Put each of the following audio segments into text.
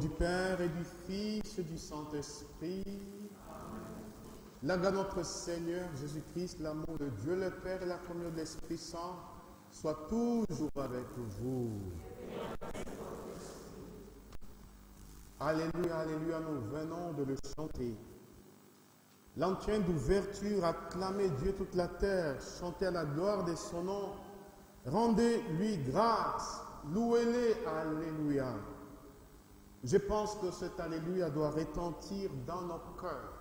du Père et du Fils et du Saint-Esprit. La grâce de notre Seigneur Jésus-Christ, l'amour de Dieu le Père et la communion de l'Esprit Saint soient toujours avec vous. Alléluia, alléluia, nous venons de le chanter. L'antienne d'ouverture, acclamez Dieu toute la terre, chantez à la gloire de son nom, rendez-lui grâce, louez-le, alléluia. Je pense que cet alléluia doit retentir dans nos cœurs.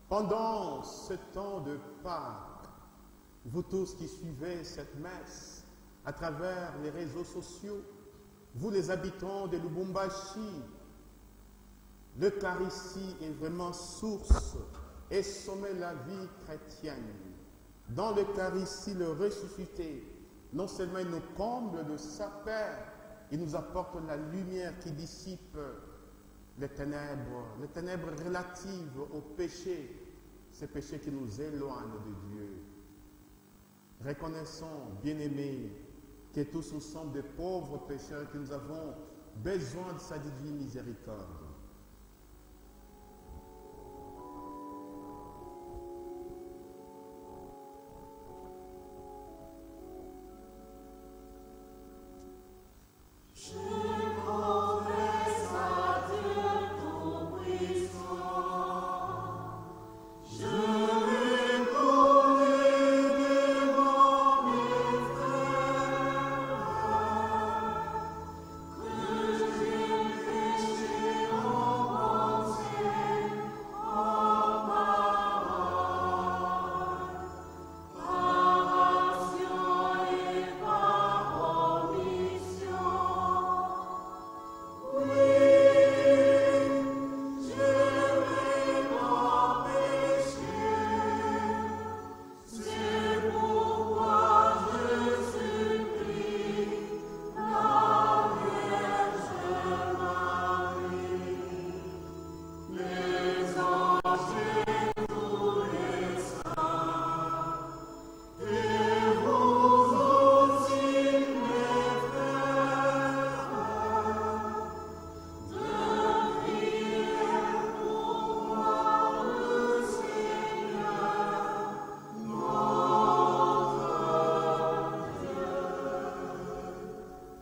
Pendant ce temps de Pâques, vous tous qui suivez cette messe à travers les réseaux sociaux, vous les habitants de Lubumbashi, l'Eucharistie est vraiment source et sommet la vie chrétienne. Dans l'Eucharistie, le ressuscité, non seulement il nous comble de sa paix, il nous apporte la lumière qui dissipe les ténèbres relatives au péché, ces péchés qui nous éloignent de Dieu. Reconnaissons, bien-aimés, que tous nous sommes des pauvres pécheurs et que nous avons besoin de sa divine miséricorde.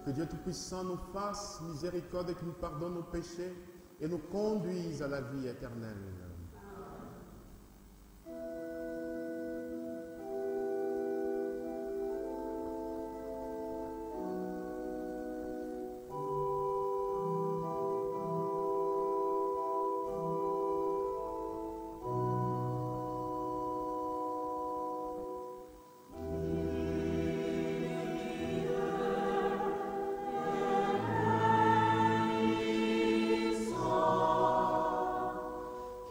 Que Dieu Tout-Puissant nous fasse miséricorde et qu'il nous pardonne nos péchés et nous conduise à la vie éternelle.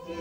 Qui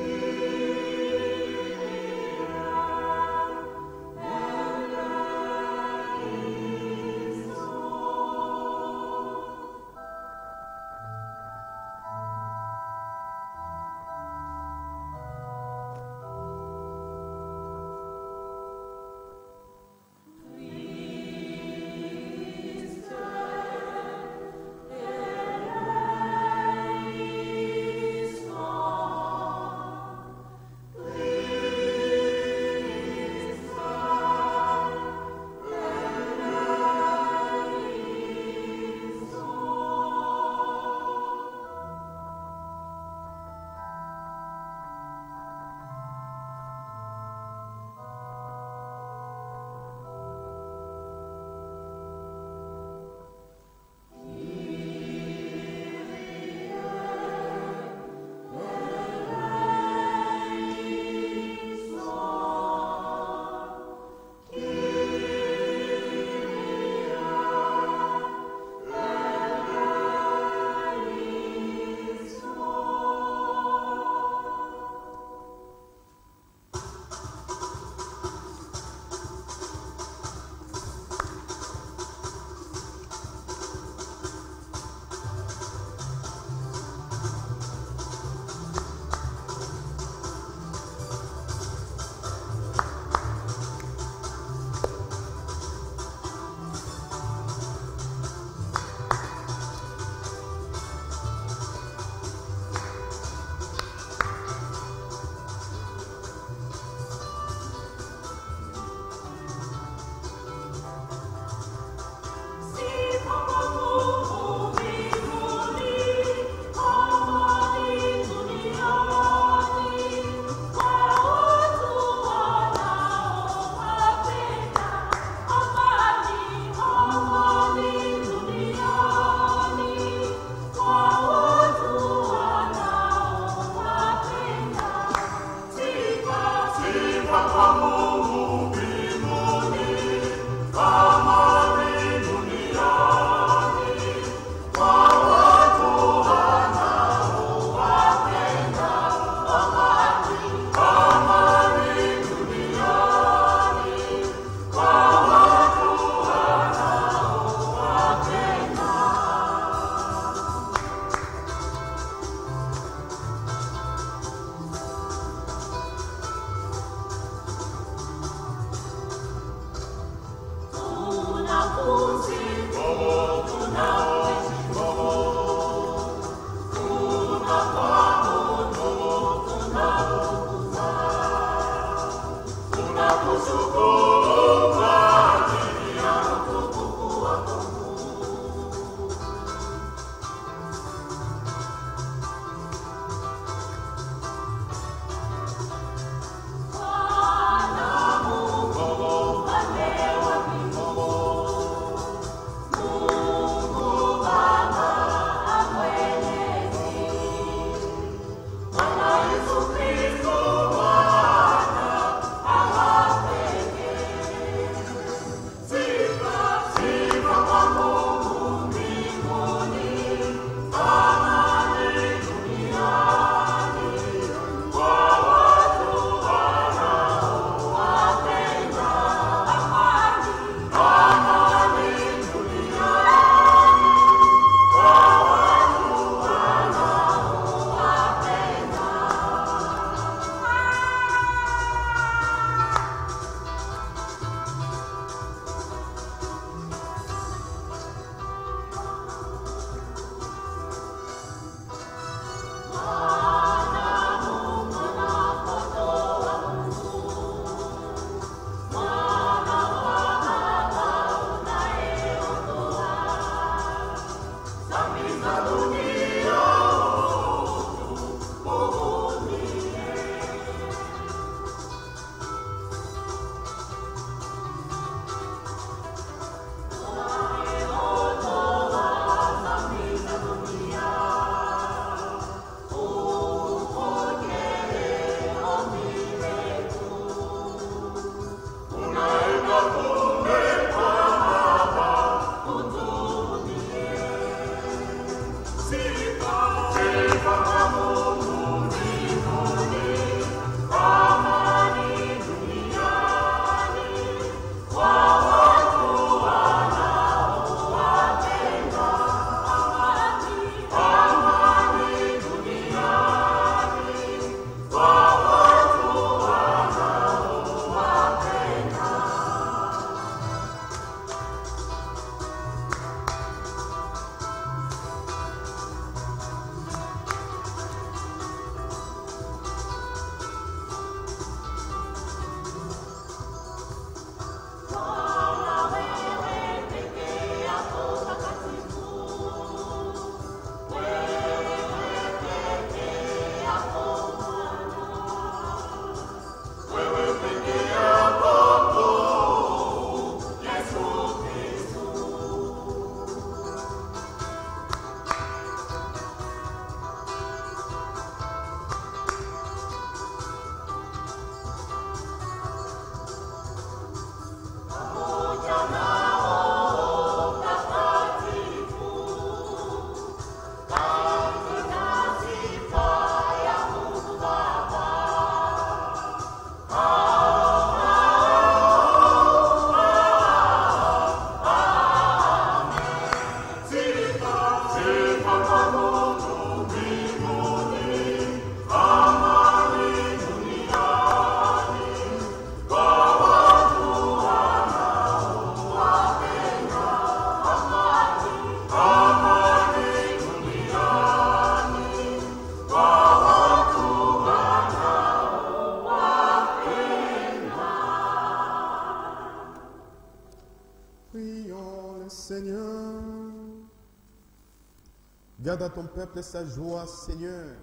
Garde à ton peuple sa joie, Seigneur.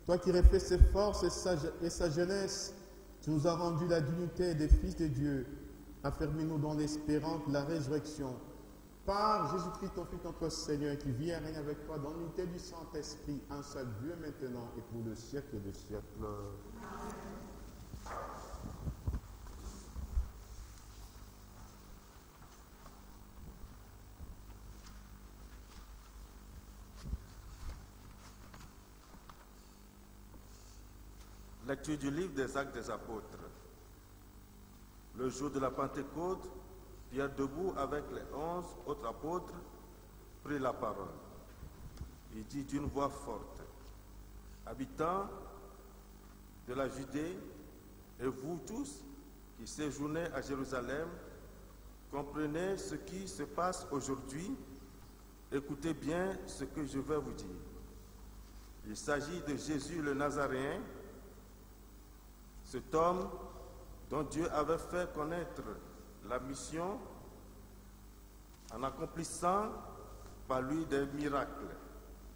Toi qui refais ses forces et sa jeunesse, tu nous as rendu la dignité des fils de Dieu. Affermis-nous dans l'espérance de la résurrection. Par Jésus-Christ, ton Fils, notre Seigneur, qui vit et règne avec toi dans l'unité du Saint-Esprit, un seul Dieu maintenant et pour le siècle des siècles. Lecture du livre des Actes des Apôtres. Le jour de la Pentecôte, Pierre, debout avec les 11 autres apôtres, prit la parole. Il dit d'une voix forte: Habitants de la Judée, et vous tous qui séjournez à Jérusalem, comprenez ce qui se passe aujourd'hui. Écoutez bien ce que je vais vous dire. Il s'agit de Jésus le Nazaréen, cet homme dont Dieu avait fait connaître la mission en accomplissant par lui des miracles,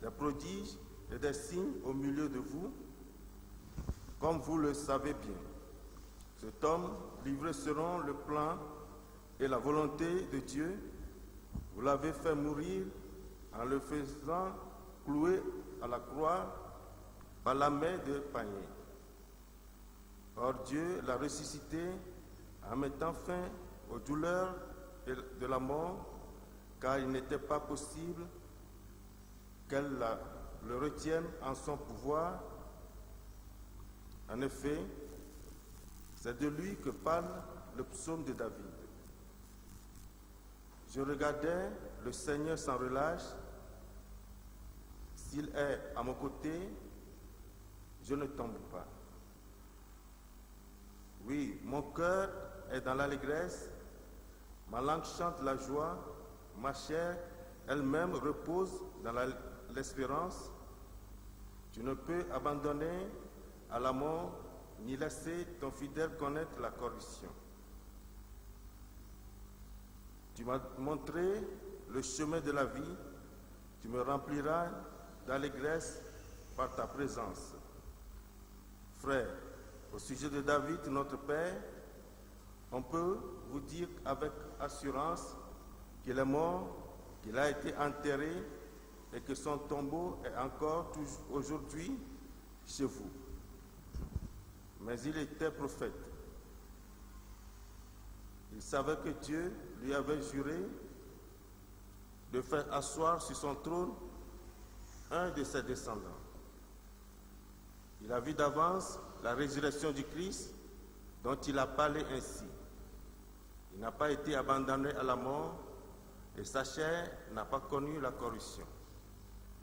des prodiges et des signes au milieu de vous, comme vous le savez bien. Cet homme, livré selon le plan et la volonté de Dieu, vous l'avez fait mourir en le faisant clouer à la croix par la main de païens. Or Dieu l'a ressuscité en mettant fin aux douleurs de la mort, car il n'était pas possible qu'elle le retienne en son pouvoir. En effet, c'est de lui que parle le psaume de David. Je regardais le Seigneur sans relâche. S'il est à mon côté, je ne tombe pas. Oui, mon cœur est dans l'allégresse, ma langue chante la joie, ma chair elle-même repose dans l'espérance. Tu ne peux abandonner à la mort, ni laisser ton fidèle connaître la corruption. Tu m'as montré le chemin de la vie, Tu me rempliras d'allégresse par ta présence. Frères, au sujet de David, notre Père, on peut vous dire avec assurance qu'il est mort, qu'il a été enterré et que son tombeau est encore aujourd'hui chez vous. Mais il était prophète. Il savait que Dieu lui avait juré de faire asseoir sur son trône un de ses descendants. Il a vu d'avance la résurrection du Christ dont il a parlé ainsi. Il n'a pas été abandonné à la mort et sa chair n'a pas connu la corruption.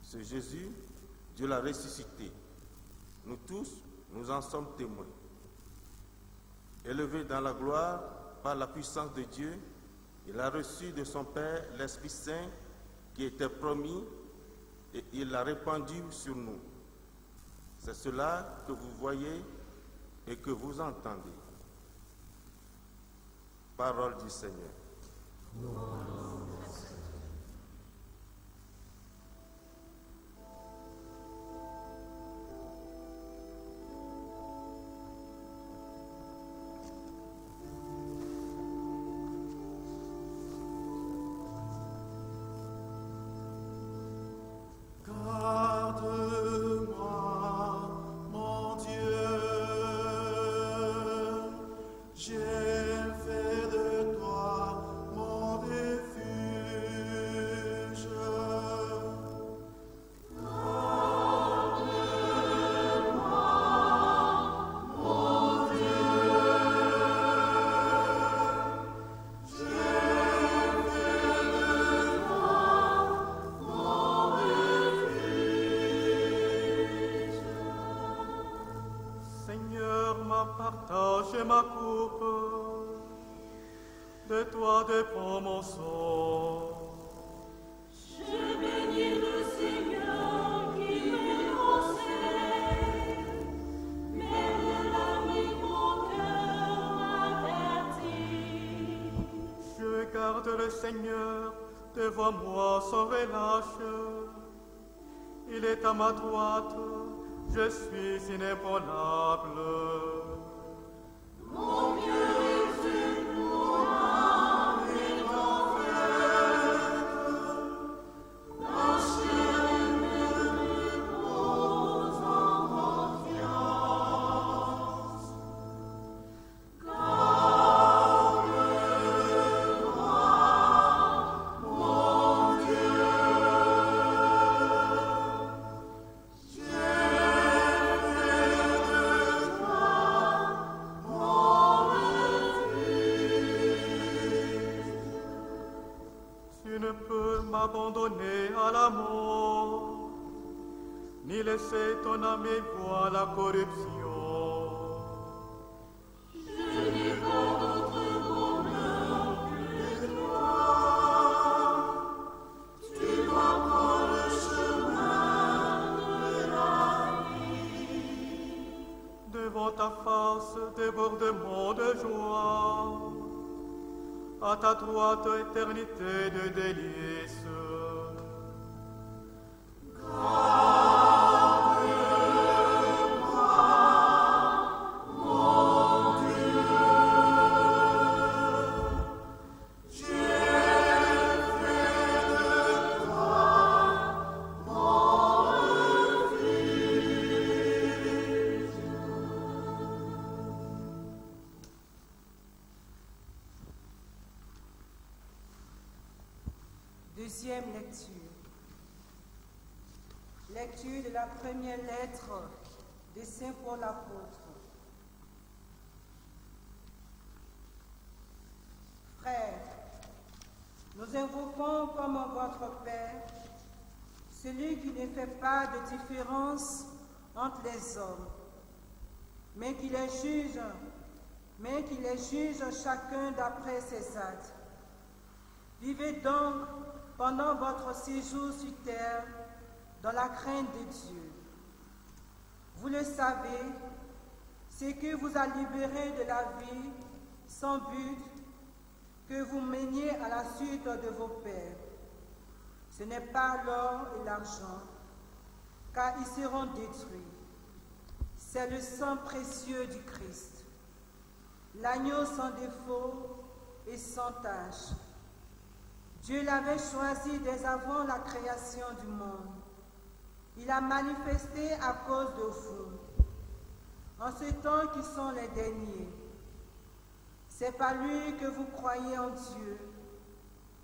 Ce Jésus, Dieu l'a ressuscité. Nous tous, nous en sommes témoins. Élevé dans la gloire par la puissance de Dieu, il a reçu de son Père l'Esprit Saint qui était promis et il l'a répandu sur nous. C'est cela que vous voyez et que vous entendez. Parole du Seigneur. Partage ma coupe, de toi dépend mon sort. Je bénis le Seigneur qui me conseille, même la nuit mon cœur m'avertit. Je garde le Seigneur devant moi sans relâche. Il est à ma droite, je suis inébranlable. Mon Dieu exulte mon âme et ton ma chair me repose en confiance. Garde-moi, mon Dieu. Abandonné à la mort, ni laisser ton âme voir la corruption. Je n'ai pas d'autre bonheur que toi. Tu m'apprends le chemin de la vie. Devant ta face, débordement de joie. À ta droite, éternité de délices. Deuxième lecture. Lecture de la première lettre de Saint Paul l'apôtre. Frères, nous invoquons comme votre Père celui qui ne fait pas de différence entre les hommes, mais qui les juge chacun d'après ses actes. Vivez donc pendant votre séjour sur terre dans la crainte de Dieu. Vous le savez, ce que vous a libéré de la vie sans but que vous meniez à la suite de vos pères. Ce n'est pas l'or et l'argent, car ils seront détruits. C'est le sang précieux du Christ, l'agneau sans défaut et sans tache. Dieu l'avait choisi dès avant la création du monde. Il a manifesté à cause de vous, en ce temps qui sont les derniers. C'est par lui que vous croyez en Dieu,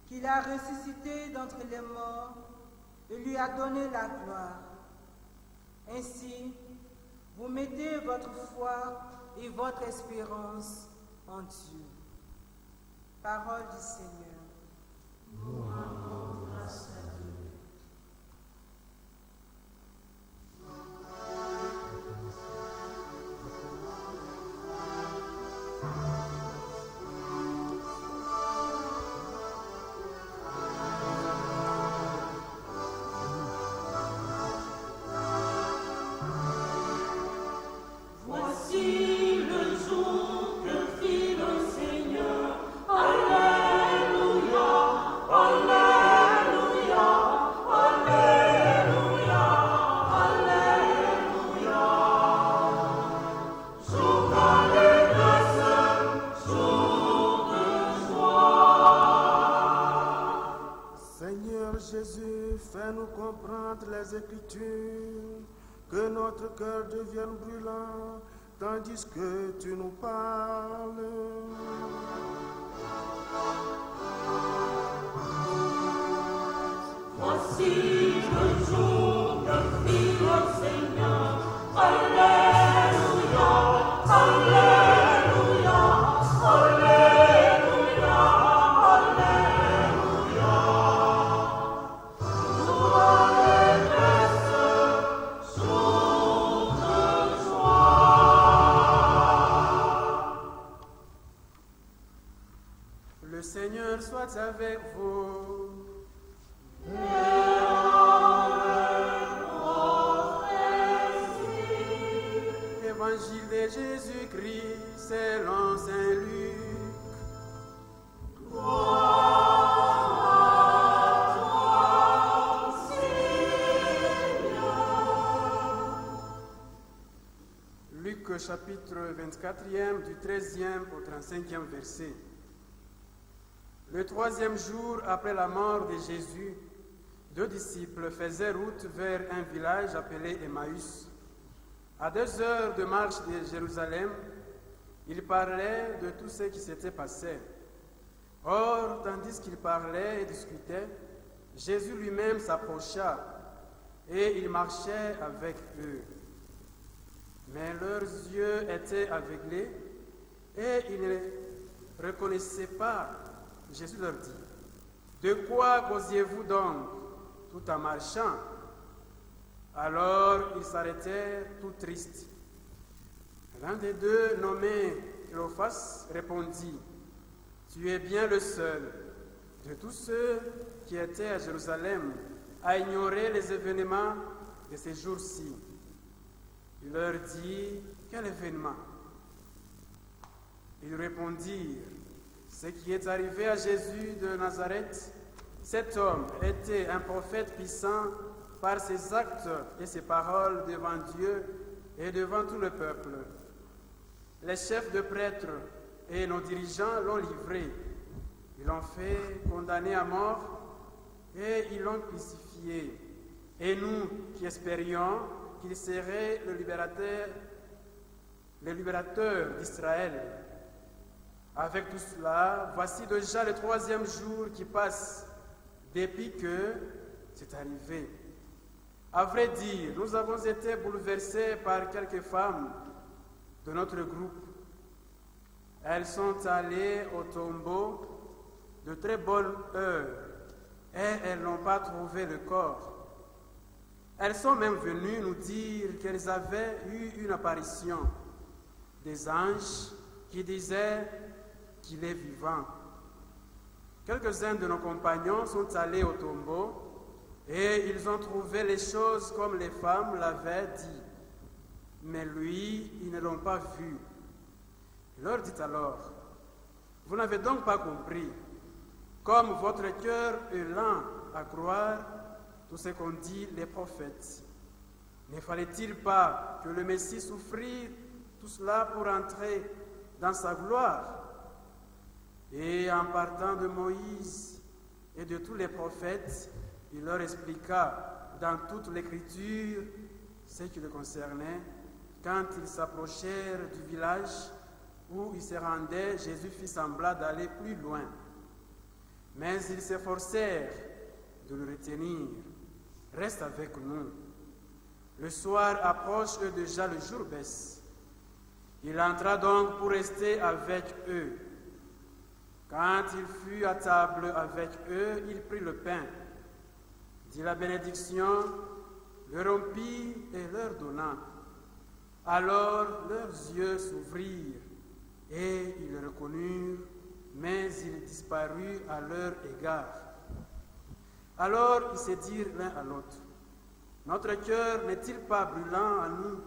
qu'il a ressuscité d'entre les morts et lui a donné la gloire. Ainsi, vous mettez votre foi et votre espérance en Dieu. Parole du Seigneur. Nous rendons grâce à Dieu. Voici le jour que fit le Seigneur. Alléluia, Alléluia, Alléluia, Alléluia. Jour d'allégresse, jour de joie. Seigneur Jésus, fais-nous comprendre les Écritures, que notre cœur devienne brûlant, tandis que tu nous parles. Voici le jour que fit le Seigneur. Alléluia, Alléluia, Alléluia, Alléluia. Jour d'allégresse, jour de joie. Le Seigneur soit avec vous. Évangile de Jésus-Christ selon Saint Luc. Luc chapitre 24e du 13e au 35e verset. Le troisième jour après la mort de Jésus, 2 disciples faisaient route vers un village appelé Emmaüs. À 2 heures de marche de Jérusalem, ils parlaient de tout ce qui s'était passé. Or, tandis qu'ils parlaient et discutaient, Jésus lui-même s'approcha et il marchait avec eux. Mais leurs yeux étaient aveuglés et ils ne reconnaissaient pas. Jésus leur dit, « De quoi causiez-vous donc tout en marchant ?» Alors ils s'arrêtèrent tout tristes. L'un des deux, nommé Cléophas, répondit, « Tu es bien le seul de tous ceux qui étaient à Jérusalem à ignorer les événements de ces jours-ci. » Il leur dit, « Quel événement ?» Ils répondirent, « Ce qui est arrivé à Jésus de Nazareth, cet homme était un prophète puissant par ses actes et ses paroles devant Dieu et devant tout le peuple. Les chefs de prêtres et nos dirigeants l'ont livré. Ils l'ont fait condamner à mort et ils l'ont crucifié. Et nous qui espérions qu'il serait le libérateur d'Israël. Avec tout cela, voici déjà le 3e jour qui passe depuis que c'est arrivé. À vrai dire, nous avons été bouleversés par quelques femmes de notre groupe. Elles sont allées au tombeau de très bonne heure et elles n'ont pas trouvé le corps. Elles sont même venues nous dire qu'elles avaient eu une apparition des anges qui disaient qu'il est vivant. Quelques-uns de nos compagnons sont allés au tombeau et ils ont trouvé les choses comme les femmes l'avaient dit. Mais lui, ils ne l'ont pas vu. Il leur dit alors, « Vous n'avez donc pas compris, comme votre cœur est lent à croire tout ce qu'ont dit les prophètes. Ne fallait-il pas que le Messie souffrit tout cela pour entrer dans sa gloire? Et en partant de Moïse et de tous les prophètes, il leur expliqua dans toute l'Écriture ce qui le concernait. Quand ils s'approchèrent du village où ils se rendaient, Jésus fit semblant d'aller plus loin. Mais ils s'efforcèrent de le retenir. « Reste avec nous. » Le soir approche et déjà le jour baisse. Il entra donc pour rester avec eux. Quand il fut à table avec eux, il prit le pain, dit la bénédiction, le rompit et leur donna. Alors leurs yeux s'ouvrirent et ils le reconnurent, mais il disparut à leur égard. Alors ils se dirent l'un à l'autre, « Notre cœur n'est-il pas brûlant à nous ?»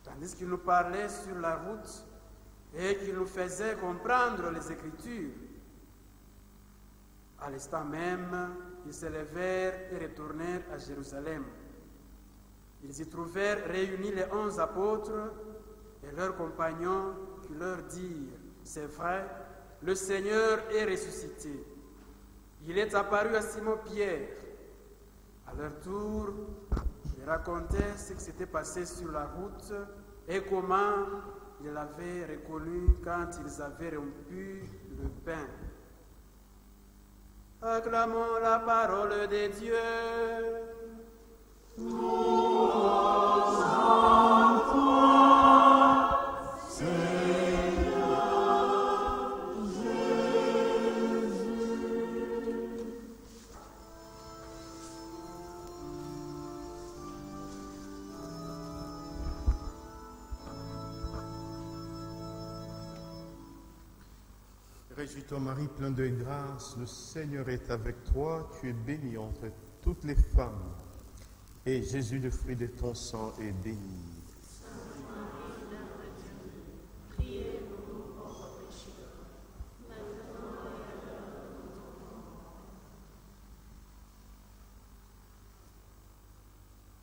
Tandis qu'il nous parlait sur la route et qu'il nous faisait comprendre les Écritures. À l'instant même, ils se levèrent et retournèrent à Jérusalem. Ils y trouvèrent réunis les 11 apôtres et leurs compagnons qui leur dirent, « C'est vrai, le Seigneur est ressuscité. Il est apparu à Simon-Pierre. » À leur tour, ils racontaient ce qui s'était passé sur la route et comment ils l'avaient reconnu quand ils avaient rompu le pain. Acclamons la parole de Dieu. Réjouis-toi Marie, pleine de grâce, le Seigneur est avec toi, tu es bénie entre toutes les femmes, et Jésus, le fruit de ton sang, est béni.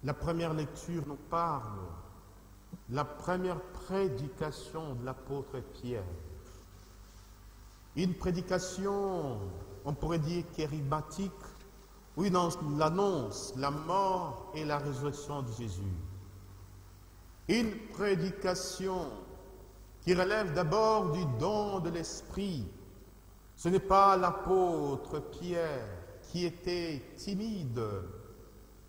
La première lecture nous parle, la première prédication de l'apôtre Pierre. Une prédication, on pourrait dire kérimatique, où il annonce la mort et la résurrection de Jésus. Une prédication qui relève d'abord du don de l'Esprit. Ce n'est pas l'apôtre Pierre qui était timide,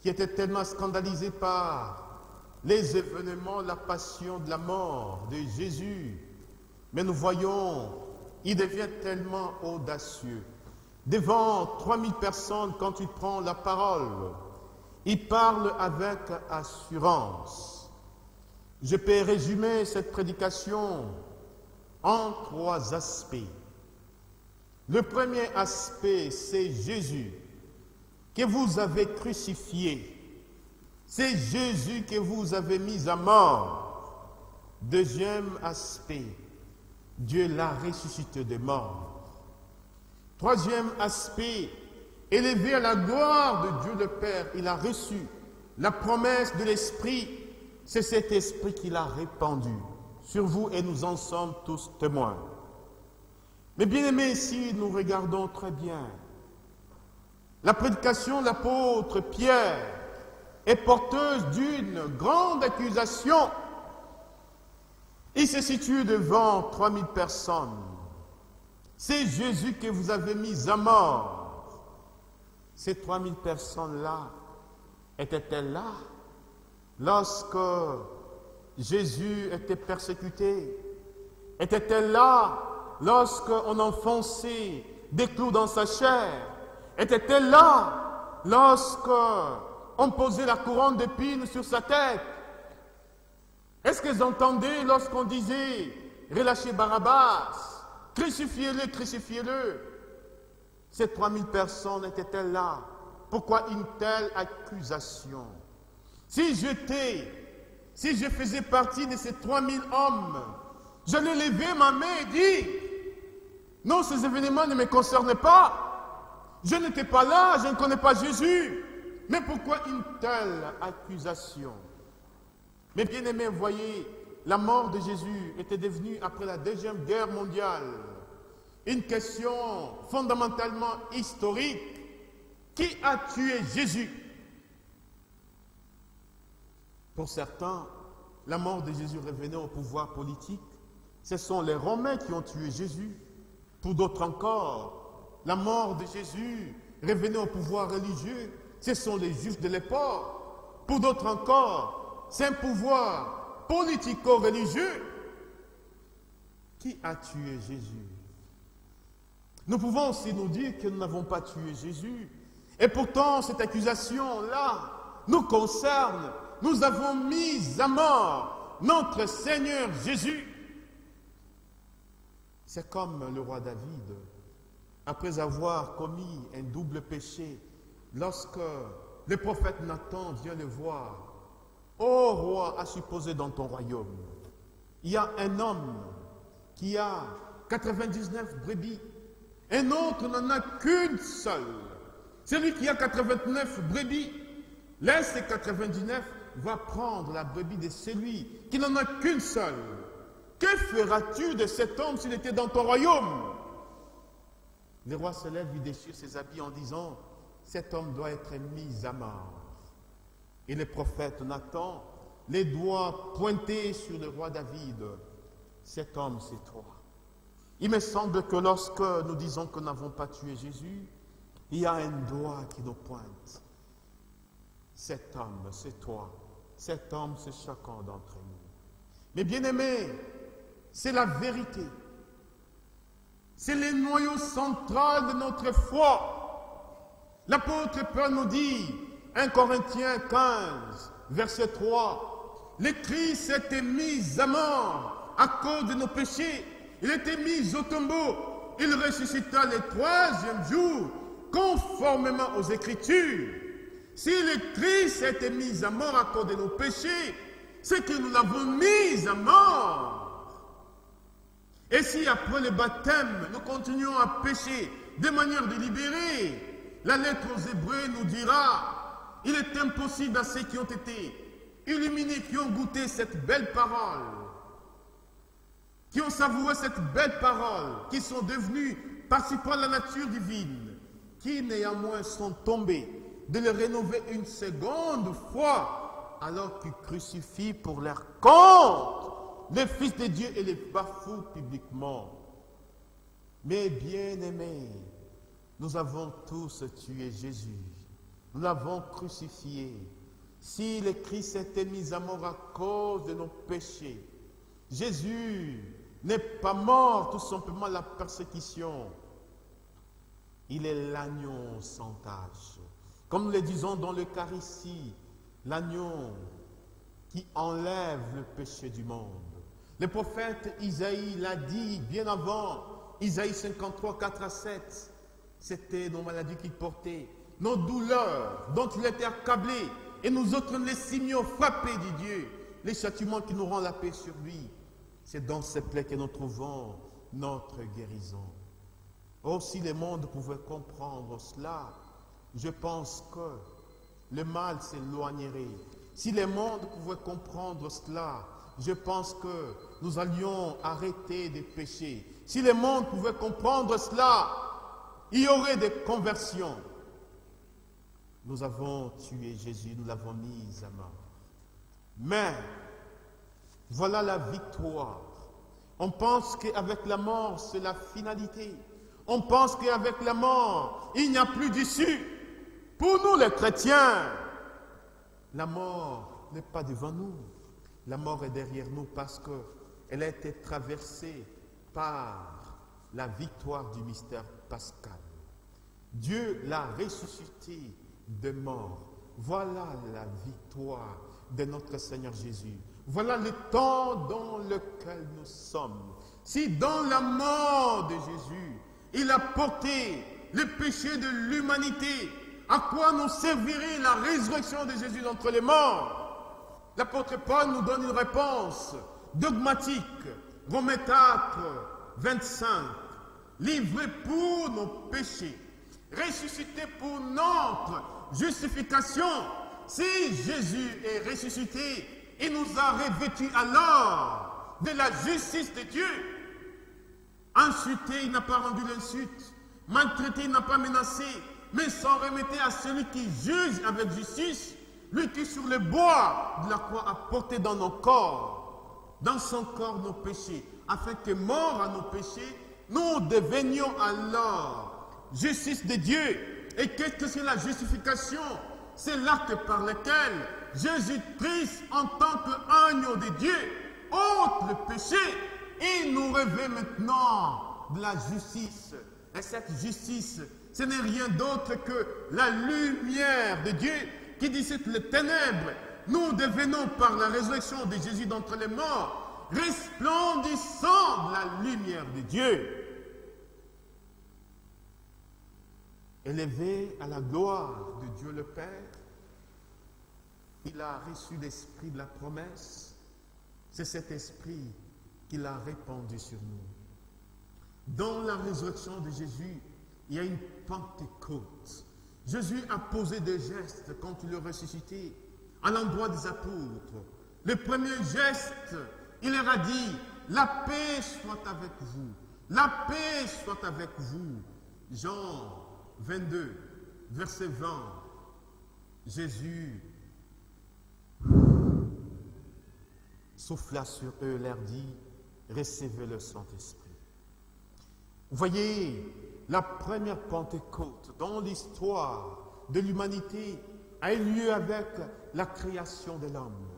qui était tellement scandalisé par les événements, la passion de la mort de Jésus. Mais nous voyons, il devient tellement audacieux. Devant 3000 personnes, quand il prend la parole, il parle avec assurance. Je peux résumer cette prédication en 3 aspects. Le premier aspect, c'est Jésus que vous avez crucifié. C'est Jésus que vous avez mis à mort. Deuxième aspect, Dieu l'a ressuscité des morts. Troisième aspect, élevé à la gloire de Dieu le Père, il a reçu la promesse de l'Esprit. C'est cet Esprit qu'il a répandu sur vous et nous en sommes tous témoins. Mais bien aimés, ici, nous regardons très bien. La prédication de l'apôtre Pierre est porteuse d'une grande accusation. Il se situe devant 3000 personnes. C'est Jésus que vous avez mis à mort. Ces 3000 personnes-là, étaient-elles là lorsque Jésus était persécuté? Étaient-elles là lorsqu'on enfonçait des clous dans sa chair? Étaient-elles là lorsqu'on posait la couronne d'épines sur sa tête? Est-ce qu'elles entendaient lorsqu'on disait « Relâchez Barabbas, crucifiez-le, crucifiez-le » Ces 3000 personnes étaient-elles là? Pourquoi une telle accusation? Si je faisais partie de ces 3000 hommes, j'allais lever ma main et dire « Non, ces événements ne me concernent pas. Je n'étais pas là, je ne connais pas Jésus. Mais pourquoi une telle accusation? Mes bien-aimés, voyez, la mort de Jésus était devenue, après la Deuxième Guerre mondiale, une question fondamentalement historique. Qui a tué Jésus? Pour certains, la mort de Jésus revenait au pouvoir politique. Ce sont les Romains qui ont tué Jésus. Pour d'autres encore, la mort de Jésus revenait au pouvoir religieux. Ce sont les Juifs de l'époque. Pour d'autres encore, c'est un pouvoir politico-religieux. Qui a tué Jésus? Nous pouvons aussi nous dire que nous n'avons pas tué Jésus. Et pourtant, cette accusation-là nous concerne. Nous avons mis à mort notre Seigneur Jésus. C'est comme le roi David, après avoir commis un double péché, lorsque le prophète Nathan vient le voir. Ô roi, à supposer dans ton royaume, il y a un homme qui a 99 brebis, un autre n'en a qu'une seule. Celui qui a 89 brebis, laisse les 99, va prendre la brebis de celui qui n'en a qu'une seule. Que feras-tu de cet homme s'il était dans ton royaume? Le roi se lève, lui déchire ses habits en disant, cet homme doit être mis à mort. Et le prophète Nathan, les doigts pointés sur le roi David, cet homme c'est toi. Il me semble que lorsque nous disons que nous n'avons pas tué Jésus, il y a un doigt qui nous pointe. Cet homme, c'est toi. Cet homme, c'est chacun d'entre nous. Mais bien-aimés, c'est la vérité. C'est le noyau central de notre foi. L'apôtre Paul nous dit, 1 Corinthiens 15, verset 3, le Christ était mis à mort à cause de nos péchés. Il était mis au tombeau. Il ressuscita le troisième jour, conformément aux Écritures. Si le Christ a été mis à mort à cause de nos péchés, c'est que nous l'avons mis à mort. Et si après le baptême, nous continuons à pécher de manière délibérée, la lettre aux Hébreux nous dira, il est impossible à ceux qui ont été illuminés, qui ont goûté cette belle parole, qui ont savouré cette belle parole, qui sont devenus participants de la nature divine, qui néanmoins sont tombés, de le rénover une seconde fois, alors qu'ils crucifient pour leur compte le Fils de Dieu et les bafouent publiquement. Mais bien-aimés, nous avons tous tué Jésus. Nous l'avons crucifié. Si le Christ était mis à mort à cause de nos péchés, Jésus n'est pas mort tout simplement à la persécution. Il est l'agneau sans tache. Comme nous le disons dans l'Eucharistie, l'agneau qui enlève le péché du monde. Le prophète Isaïe l'a dit bien avant, Isaïe 53, 4 à 7. C'était nos maladies qu'il portait, nos douleurs dont il était accablé, et nous autres les signes frappés de Dieu, les châtiments qui nous rendent la paix sur lui. C'est dans ces plaies que nous trouvons notre guérison. Oh, si le monde pouvait comprendre cela, je pense que le mal s'éloignerait. Si le monde pouvait comprendre cela, je pense que nous allions arrêter de pécher. Si le monde pouvait comprendre cela, il y aurait des conversions. Nous avons tué Jésus, nous l'avons mis à mort. Mais, voilà la victoire. On pense qu'avec la mort, c'est la finalité. On pense qu'avec la mort, il n'y a plus d'issue. Pour nous les chrétiens, la mort n'est pas devant nous. La mort est derrière nous parce qu'elle a été traversée par la victoire du mystère pascal. Dieu l'a ressuscité de mort. Voilà la victoire de notre Seigneur Jésus. Voilà le temps dans lequel nous sommes. Si dans la mort de Jésus, il a porté le péché de l'humanité, à quoi nous servirait la résurrection de Jésus d'entre les morts? L'apôtre Paul nous donne une réponse dogmatique. Romains 4, 25. Livré pour nos péchés ressuscité pour notre justification. Si Jésus est ressuscité, il nous a revêtus alors de la justice de Dieu. Insulté, il n'a pas rendu l'insulte. Maltraité, il n'a pas menacé. Mais s'en remettait à celui qui juge avec justice, lui qui sur le bois de la croix a porté dans nos corps, dans son corps nos péchés, afin que mort à nos péchés, nous devenions alors justice de Dieu. Et qu'est-ce que c'est la justification? C'est l'acte par lequel Jésus-Christ, en tant qu'agneau de Dieu, ôte le péché et nous revêt maintenant de la justice. Et cette justice, ce n'est rien d'autre que la lumière de Dieu qui dissipe les ténèbres. Nous devenons par la résurrection de Jésus d'entre les morts, resplendissant de la lumière de Dieu. Élevé à la gloire de Dieu le Père, il a reçu l'esprit de la promesse. C'est cet esprit qu'il a répandu sur nous. Dans la résurrection de Jésus, il y a une Pentecôte. Jésus a posé des gestes quand il est ressuscité à l'endroit des apôtres. Le premier geste, il leur a dit, la paix soit avec vous. La paix soit avec vous. Jean 22, verset 20. Jésus souffla sur eux, leur dit, recevez le Saint-Esprit. Vous voyez, la première Pentecôte dans l'histoire de l'humanité a eu lieu avec la création de l'homme.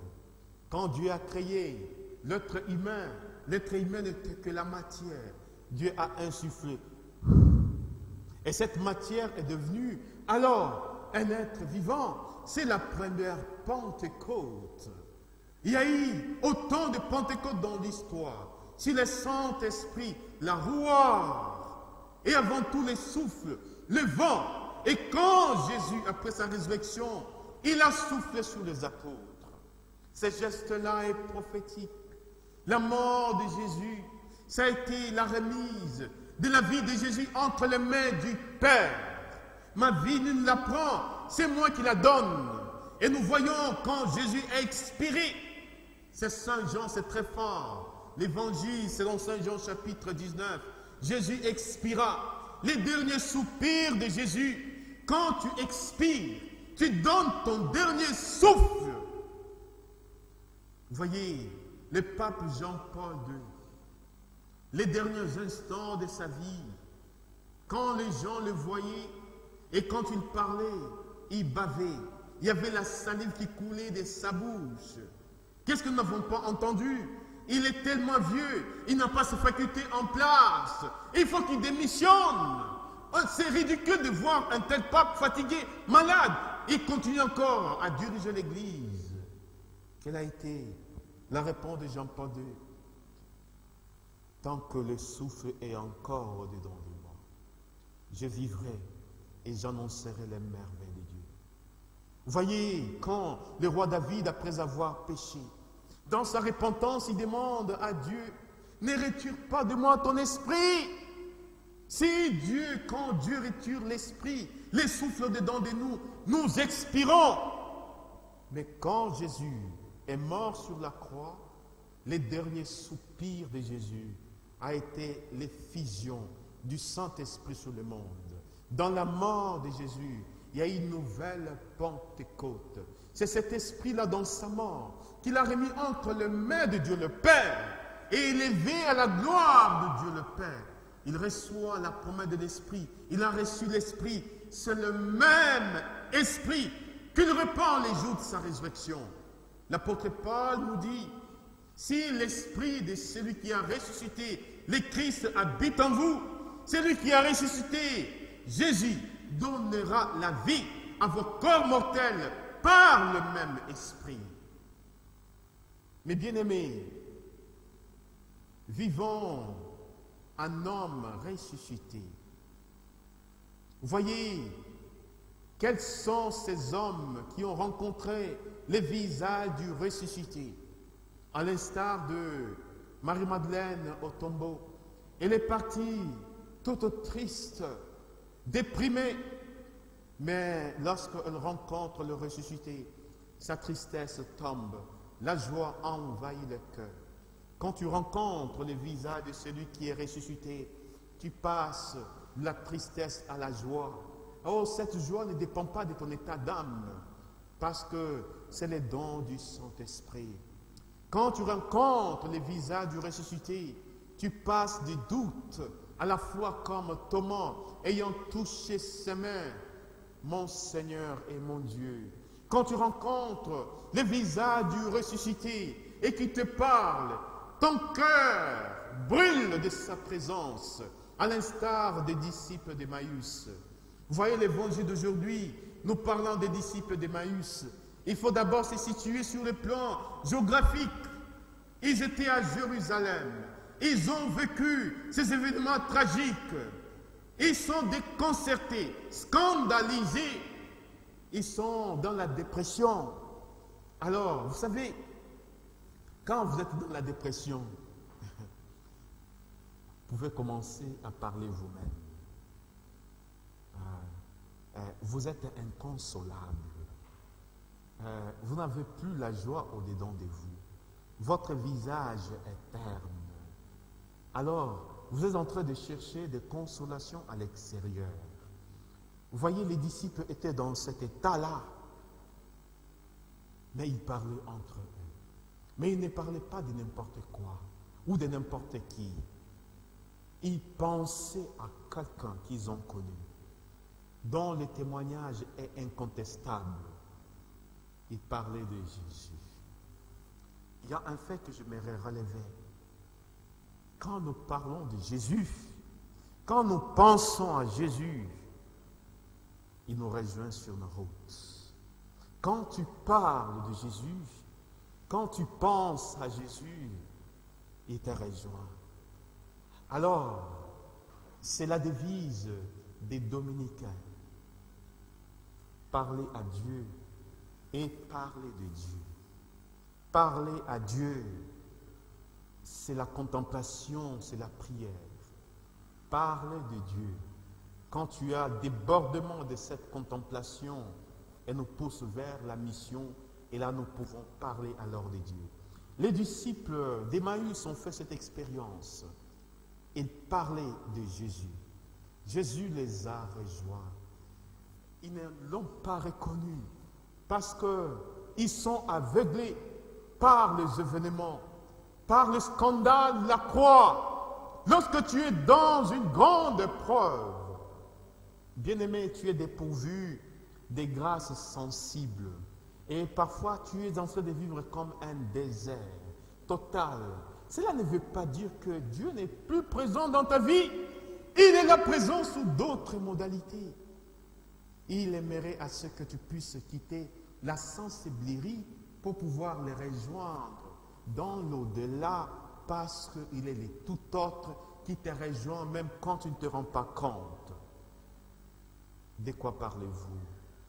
Quand Dieu a créé l'être humain n'était que la matière. Dieu a insufflé. Et cette matière est devenue alors un être vivant. C'est la première Pentecôte. Il y a eu autant de Pentecôtes dans l'histoire. Si le Saint-Esprit, la roue, et avant tout les souffles, le vent. Et quand Jésus, après sa résurrection, il a soufflé sur les apôtres. Ce geste-là est prophétique. La mort de Jésus, ça a été la remise de la vie de Jésus entre les mains du Père. Ma vie, il ne la prend, c'est moi qui la donne. Et nous voyons quand Jésus a expiré. C'est Saint Jean, c'est très fort. L'évangile, selon Saint Jean chapitre 19. Jésus expira. Les derniers soupirs de Jésus, quand tu expires, tu donnes ton dernier souffle. Vous voyez, le pape Jean-Paul II, les derniers instants de sa vie, quand les gens le voyaient et quand il parlait, il bavait. Il y avait la salive qui coulait de sa bouche. Qu'est-ce que nous n'avons pas entendu? Il est tellement vieux, il n'a pas ses facultés en place. Il faut qu'il démissionne. C'est ridicule de voir un tel pape fatigué, malade. Il continue encore à diriger l'Église. Quelle a été la réponse de Jean-Paul II? Tant que le souffle est encore au-dedans de moi, je vivrai et j'annoncerai les merveilles de Dieu. Vous voyez, quand le roi David, après avoir péché, dans sa repentance, il demande à Dieu, ne retire pas de moi ton esprit. Si Dieu, quand Dieu retire l'esprit, les souffles dedans de nous, nous expirons. Mais quand Jésus est mort sur la croix, les derniers soupirs de Jésus a été l'effusion du Saint-Esprit sur le monde. Dans la mort de Jésus, il y a une nouvelle Pentecôte. C'est cet esprit-là dans sa mort qu'il a remis entre les mains de Dieu le Père et élevé à la gloire de Dieu le Père. Il reçoit la promesse de l'Esprit. Il a reçu l'Esprit. C'est le même Esprit qu'il répand les jours de sa résurrection. L'apôtre Paul nous dit, si l'Esprit de celui qui a ressuscité, le Christ habite en vous, celui qui a ressuscité, Jésus, donnera la vie à vos corps mortels par le même Esprit. Mes bien-aimés, vivons un homme ressuscité. Vous voyez, quels sont ces hommes qui ont rencontré le visage du ressuscité? À l'instar de Marie-Madeleine au tombeau, elle est partie toute triste. déprimée. Mais lorsqu'elle rencontre le ressuscité, sa tristesse tombe, la joie envahit le cœur. Quand tu rencontres le visage de celui qui est ressuscité, tu passes de la tristesse à la joie. Oh, cette joie ne dépend pas de ton état d'âme, parce que c'est le don du Saint-Esprit. Quand tu rencontres le visage du ressuscité, tu passes du doute à la foi comme Thomas, ayant touché ses mains, mon Seigneur et mon Dieu. Quand tu rencontres le visage du ressuscité et qui te parle, ton cœur brûle de sa présence, à l'instar des disciples d'Emmaüs. Vous voyez l'évangile d'aujourd'hui, nous parlons des disciples d'Emmaüs. Il faut d'abord se situer sur le plan géographique. Ils étaient à Jérusalem. Ils ont vécu ces événements tragiques. Ils sont déconcertés, scandalisés. Ils sont dans la dépression. Alors, vous savez, quand vous êtes dans la dépression, vous pouvez commencer à parler vous-même. Vous êtes inconsolable. Vous n'avez plus la joie au-dedans de vous. Votre visage est terne. Alors, vous êtes en train de chercher des consolations à l'extérieur. Vous voyez, les disciples étaient dans cet état-là. Mais ils parlaient entre eux. Mais ils ne parlaient pas de n'importe quoi ou de n'importe qui. Ils pensaient à quelqu'un qu'ils ont connu, dont le témoignage est incontestable. Ils parlaient de Jésus. Il y a un fait que j'aimerais relever. Quand nous parlons de Jésus, quand nous pensons à Jésus, il nous rejoint sur nos routes. Quand tu parles de Jésus, quand tu penses à Jésus, il te rejoint. Alors, c'est la devise des Dominicains. Parler à Dieu et parler de Dieu. Parler à Dieu, c'est la contemplation, c'est la prière. Parler de Dieu. Quand tu as débordement de cette contemplation, elle nous pousse vers la mission et là nous pouvons parler alors de Dieu. Les disciples d'Emmaüs ont fait cette expérience. Ils parlaient de Jésus. Jésus les a rejoints. Ils ne l'ont pas reconnu parce qu'ils sont aveuglés par les événements, par le scandale de la croix. Lorsque tu es dans une grande épreuve, bien-aimé, tu es dépourvu des grâces sensibles. Et parfois, tu es en train de vivre comme un désert total. Cela ne veut pas dire que Dieu n'est plus présent dans ta vie. Il est là présent sous d'autres modalités. Il aimerait à ce que tu puisses quitter la sensiblerie pour pouvoir les rejoindre dans l'au-delà, parce qu'il est le tout autre qui te rejoint même quand tu ne te rends pas compte. De quoi parlez-vous?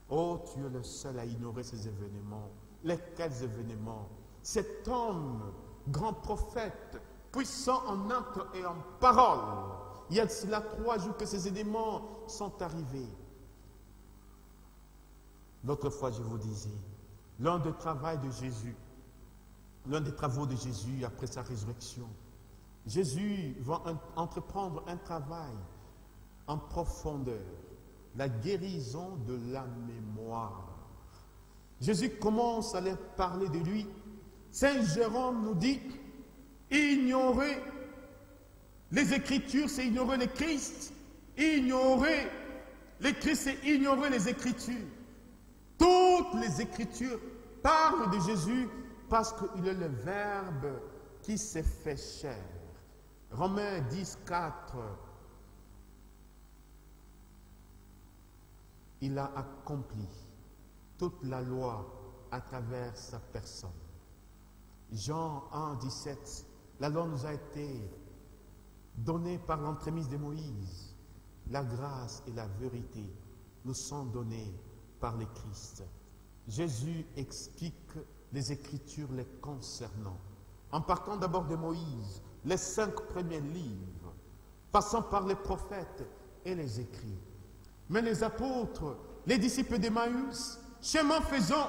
Oh, tu es le seul à ignorer ces événements. Lesquels événements? Cet homme, grand prophète, puissant en actes et en paroles. Il y a de cela 3 jours que ces événements sont arrivés. L'autre fois, je vous disais, l'un des travaux de Jésus après sa résurrection, Jésus va entreprendre un travail en profondeur, la guérison de la mémoire. Jésus commence à leur parler de lui. Saint Jérôme nous dit, ignorer les Écritures, c'est ignorer le Christ. Ignorer le Christ, c'est ignorer les Écritures. Toutes les Écritures parlent de Jésus parce qu'il est le Verbe qui s'est fait chair. Romains 10, 4. Il a accompli toute la loi à travers sa personne. Jean 1, 17. La loi nous a été donnée par l'entremise de Moïse. La grâce et la vérité nous sont données par le Christ. Jésus explique les Écritures les concernant. En partant d'abord de Moïse, les 5 premiers livres, passant par les prophètes et les écrits. Mais les apôtres, les disciples d'Emmaüs, chemin faisant,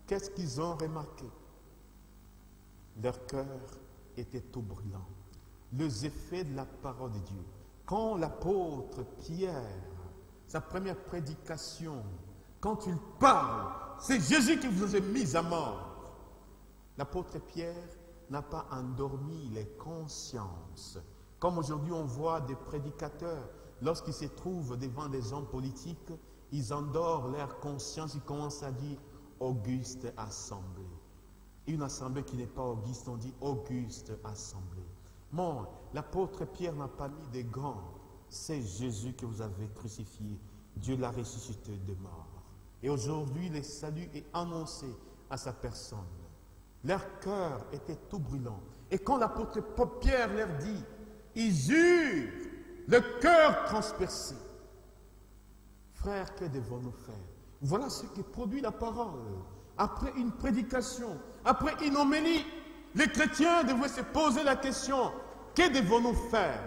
qu'est-ce qu'ils ont remarqué? Leur cœur était tout brûlant. Les effets de la parole de Dieu. Quand l'apôtre Pierre, sa première prédication, quand il parle, c'est Jésus qui vous a mis à mort. L'apôtre Pierre n'a pas endormi les consciences. Comme aujourd'hui on voit des prédicateurs, lorsqu'ils se trouvent devant des hommes politiques, ils endorment leur conscience, ils commencent à dire Auguste Assemblée. Une assemblée qui n'est pas auguste, on dit Auguste Assemblée. Bon, l'apôtre Pierre n'a pas mis des gants. C'est Jésus que vous avez crucifié. Dieu l'a ressuscité de mort. Et aujourd'hui, le salut est annoncé à sa personne. Leur cœur était tout brûlant. Et quand l'apôtre Pierre leur dit, ils eurent le cœur transpercé. Frères, que devons-nous faire? Voilà ce qui produit la parole. Après une prédication, après une homélie, les chrétiens devraient se poser la question, que devons-nous faire?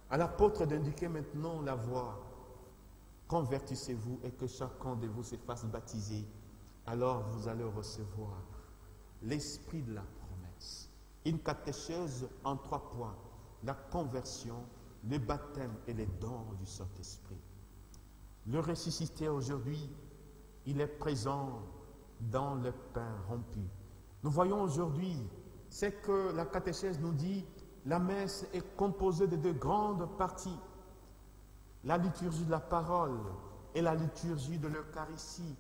À l'apôtre d'indiquer maintenant la voie. Convertissez-vous et que chacun de vous se fasse baptiser. Alors vous allez recevoir l'esprit de la promesse. Une catéchèse en 3 points. La conversion, le baptême et les dons du Saint-Esprit. Le ressuscité aujourd'hui, il est présent dans le pain rompu. Nous voyons aujourd'hui, c'est que la catéchèse nous dit, la messe est composée de 2 grandes parties. La liturgie de la parole et la liturgie de l'Eucharistie.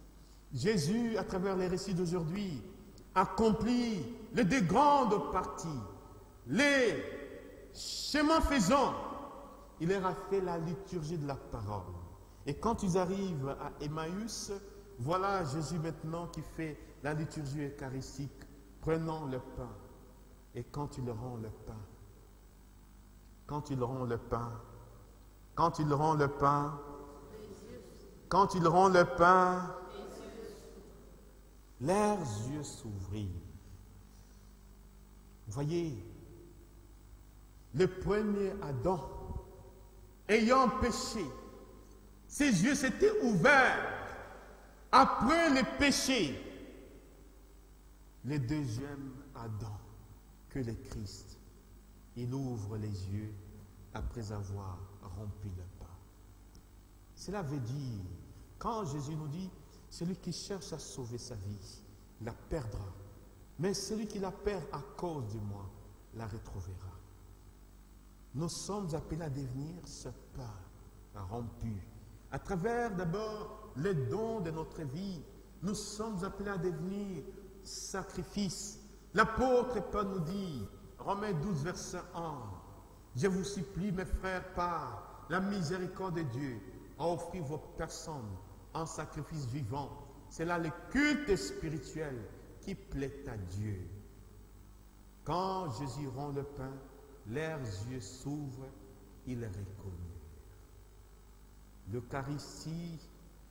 Jésus, à travers les récits d'aujourd'hui, accomplit les 2 grandes parties. Les chemins faisant, il leur a fait la liturgie de la parole. Et quand ils arrivent à Emmaüs, voilà Jésus maintenant qui fait la liturgie eucharistique, prenant le pain. Et quand il rend le pain, quand il rend le pain, leurs yeux s'ouvrirent. Voyez, le premier Adam, ayant péché, ses yeux s'étaient ouverts. Après le péché, le deuxième Adam, que le Christ, il ouvre les yeux après avoir rompu le pain. Cela veut dire, quand Jésus nous dit, celui qui cherche à sauver sa vie, la perdra. Mais celui qui la perd à cause de moi, la retrouvera. Nous sommes appelés à devenir ce pain rompu. À travers d'abord les dons de notre vie, nous sommes appelés à devenir sacrifice. L'apôtre Paul nous dit, Romains 12, verset 1, je vous supplie, mes frères, par la miséricorde de Dieu, à offrir vos personnes en sacrifice vivant. C'est là le culte spirituel qui plaît à Dieu. Quand Jésus rend le pain, leurs yeux s'ouvrent, ils le reconnurent. L'Eucharistie,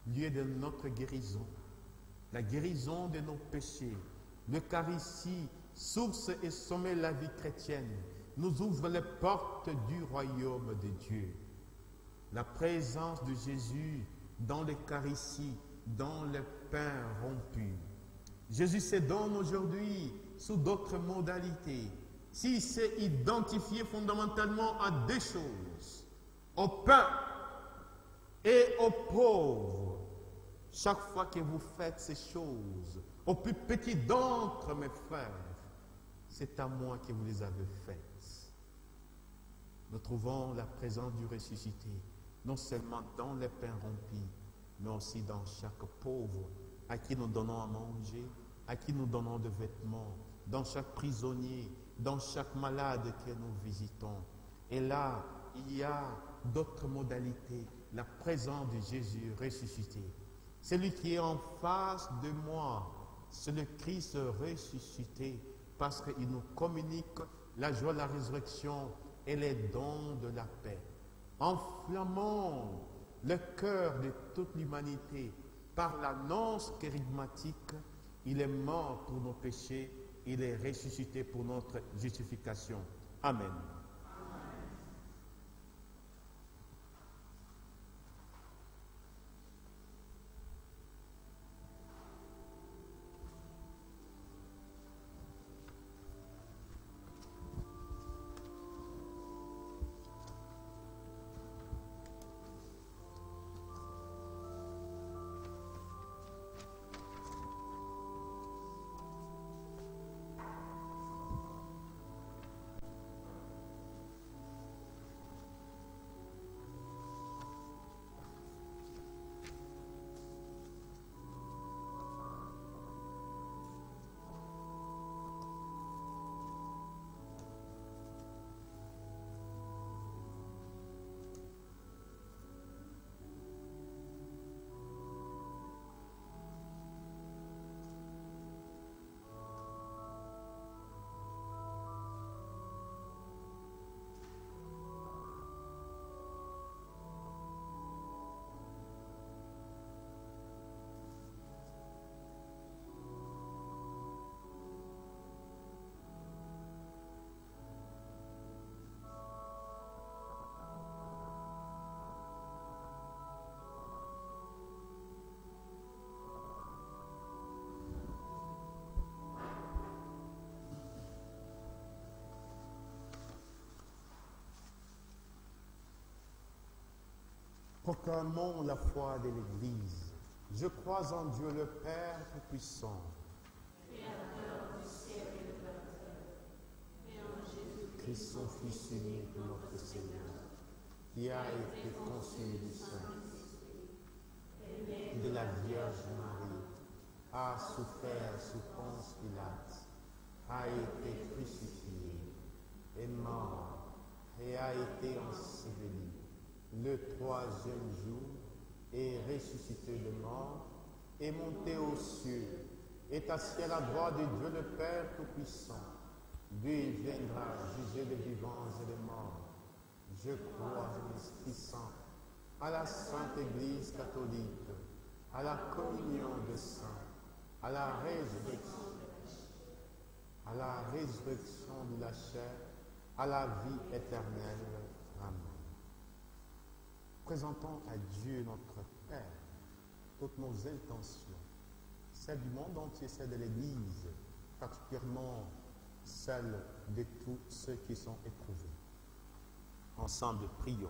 lieu de notre guérison, la guérison de nos péchés. L'Eucharistie, source et sommet de la vie chrétienne, nous ouvre les portes du royaume de Dieu. La présence de Jésus dans l'Eucharistie, dans le pain rompu. Jésus se donne aujourd'hui sous d'autres modalités. S'il s'est identifié fondamentalement à 2 choses, au pain et aux pauvres. Chaque fois que vous faites ces choses, aux plus petits d'entre mes frères, c'est à moi que vous les avez faites. Nous trouvons la présence du ressuscité, non seulement dans les pains rompus, mais aussi dans chaque pauvre à qui nous donnons à manger, à qui nous donnons des vêtements, dans chaque prisonnier, dans chaque malade que nous visitons. Et là, il y a d'autres modalités, la présence de Jésus ressuscité. Celui qui est en face de moi, c'est le Christ ressuscité, parce qu'il nous communique la joie de la résurrection et les dons de la paix. Enflammons le cœur de toute l'humanité par l'annonce kérigmatique. Il est mort pour nos péchés, il est ressuscité pour notre justification. Amen. Proclamons la foi de l'Église. Je crois en Dieu le Père Tout-Puissant, Christ son Fils unique, notre Seigneur, qui a été conçu du Saint-Esprit, de la Vierge Marie, a souffert sous Ponce Pilate, a été crucifié, est mort et a été enseveli. Le troisième jour est ressuscité de mort, est monté aux cieux, est assis à la droite de Dieu le Père Tout-Puissant. D'où il viendra juger les vivants et les morts. Je crois en l'Esprit Saint, à la Sainte Église catholique, à la communion des saints, à la résurrection de la chair, à la vie éternelle. Amen. Présentons à Dieu notre Père toutes nos intentions, celles du monde entier, celles de l'Église, particulièrement celles de tous ceux qui sont éprouvés. Ensemble, prions.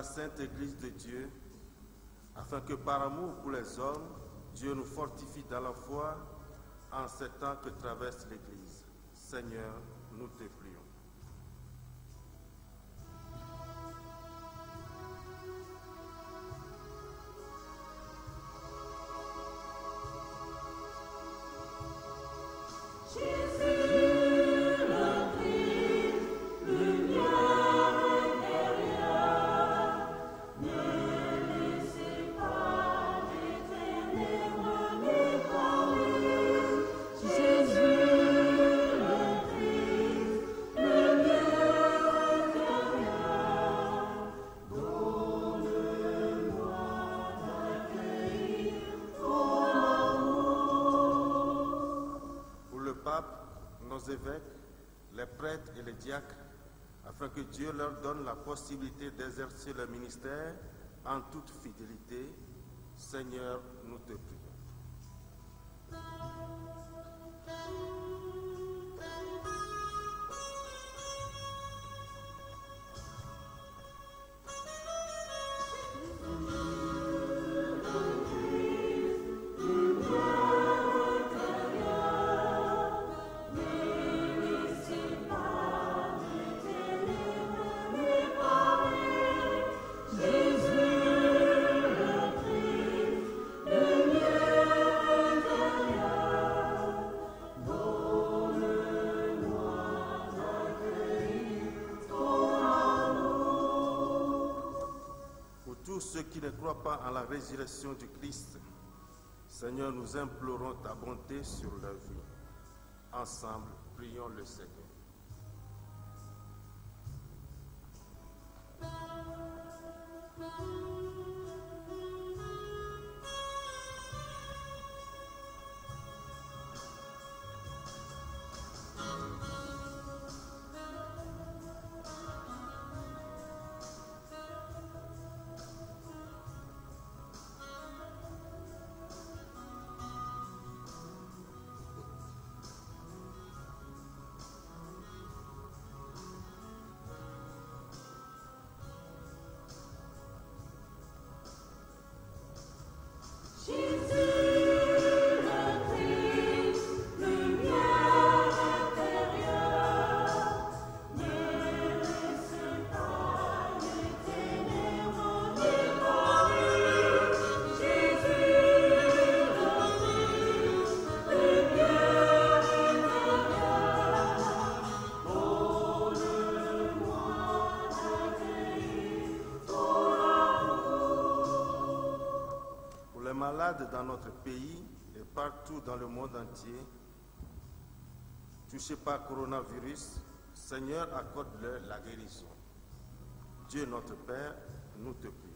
Sainte Église de Dieu, afin que par amour pour les hommes, Dieu nous fortifie dans la foi en ces temps que traverse l'Église. Seigneur, nous te prions. Évêques, les prêtres et les diacres, afin que Dieu leur donne la possibilité d'exercer leur ministère en toute fidélité. Seigneur, nous te prions. Ceux qui ne croient pas en la résurrection du Christ, Seigneur, nous implorons ta bonté sur leur vie. Ensemble, prions le Seigneur. malades dans notre pays et partout dans le monde entier, touchés par coronavirus, Seigneur, accorde-leur la guérison. Dieu notre Père, nous te prions.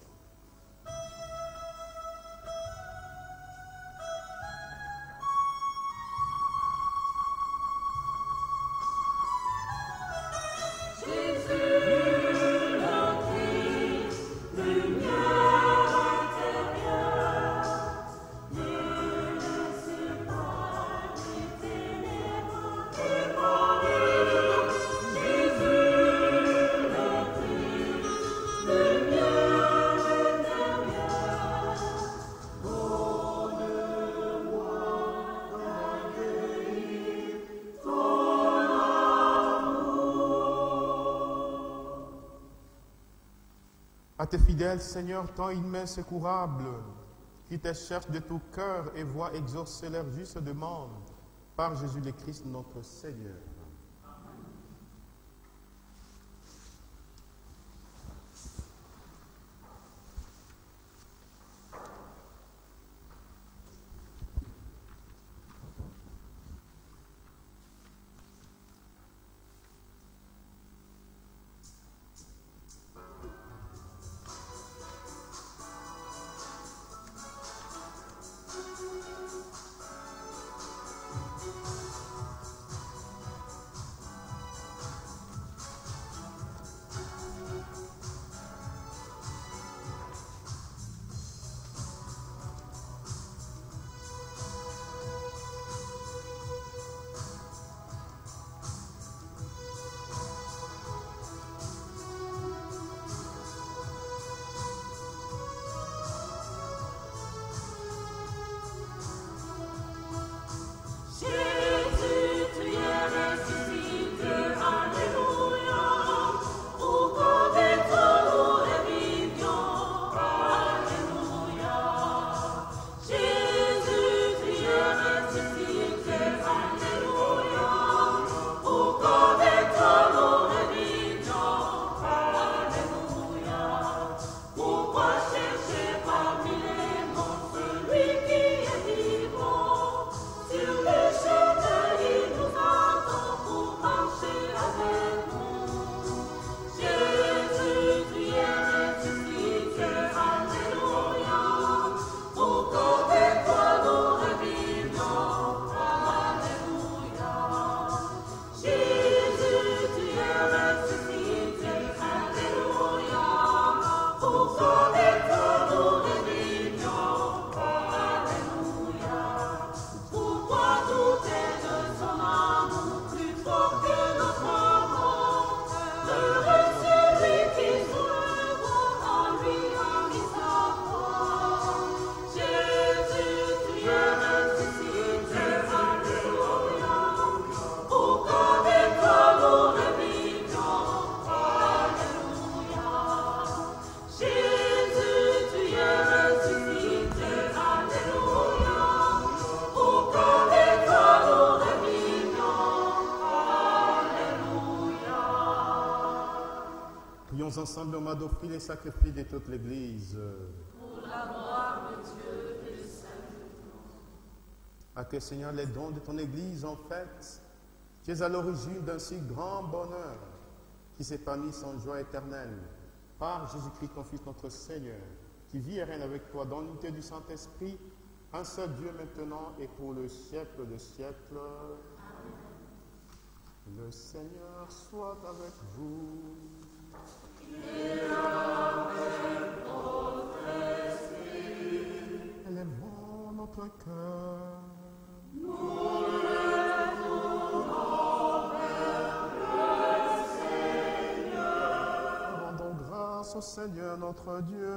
À tes fidèles, Seigneur, tends une main secourable, qui te cherchent de tout cœur et voient exaucer leurs justes demandes, par Jésus le Christ notre Seigneur. Prions ensemble, on m'a d'offrir les sacrifices de toute l'Église. Pour la gloire de Dieu et le salut. Accueille, Seigneur, les dons de ton Église, en fait. Tu es à l'origine d'un si grand bonheur qui s'épanouit en joie éternelle. Par Jésus-Christ, ton Fils, notre Seigneur, qui vit et règne avec toi dans l'unité du Saint-Esprit, un seul Dieu maintenant et pour le siècle des siècles. Amen. Le Seigneur soit avec vous. Élevons notre cœur. Nous lèvons vers le Seigneur. Rendons grâce au Seigneur notre Dieu.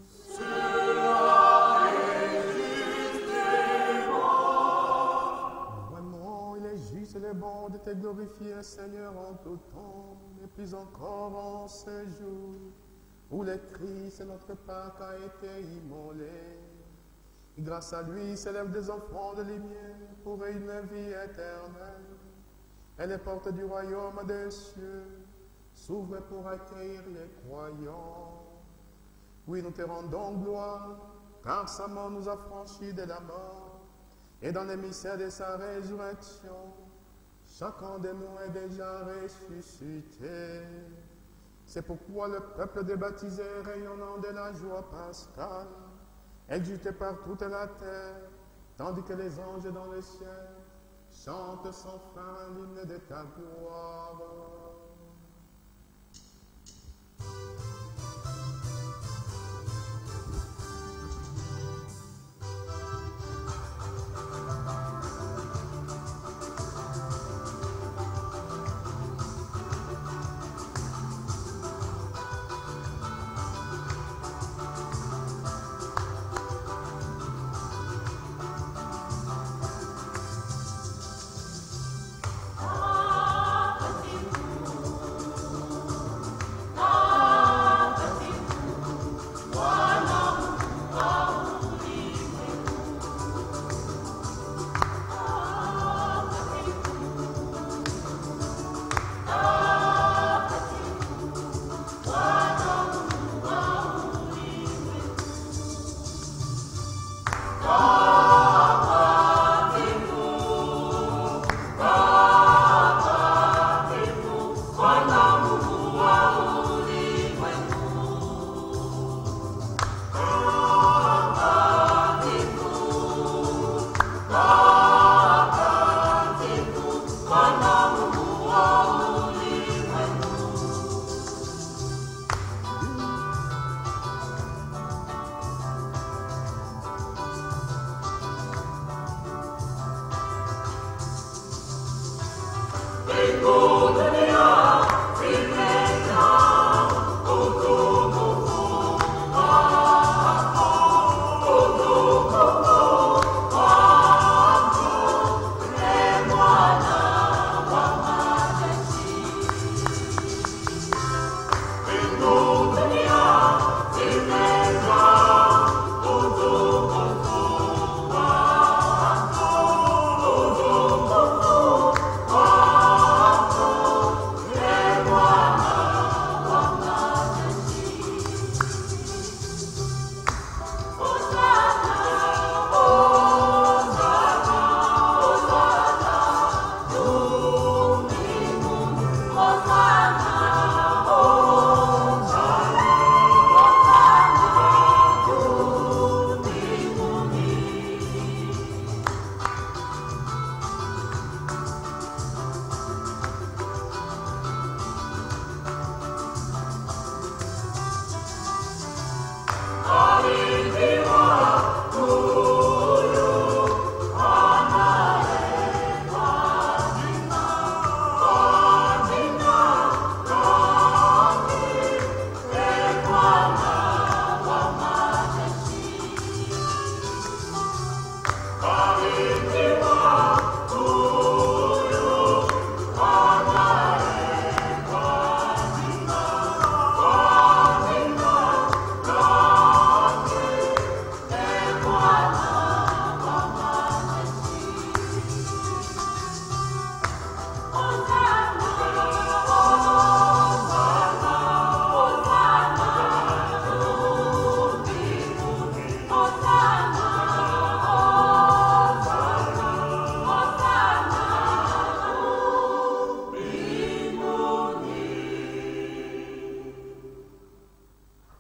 Cela est juste et bon. Vraiment, il est juste et il est bon de te glorifier, Seigneur, en tout temps, et plus encore en ces jours où le Christ, notre Pâque, a été immolé. Grâce à lui s'élèvent des enfants de lumière pour une vie éternelle. Et les portes du royaume des cieux s'ouvrent pour accueillir les croyants. Oui, nous te rendons gloire car sa mort nous a franchis de la mort, et dans les mystères de sa résurrection, chacun de nous est déjà ressuscité. C'est pourquoi le peuple des baptisés, rayonnant de la joie pascale, exulté par toute la terre, tandis que les anges dans le ciel chantent sans fin l'hymne de ta gloire.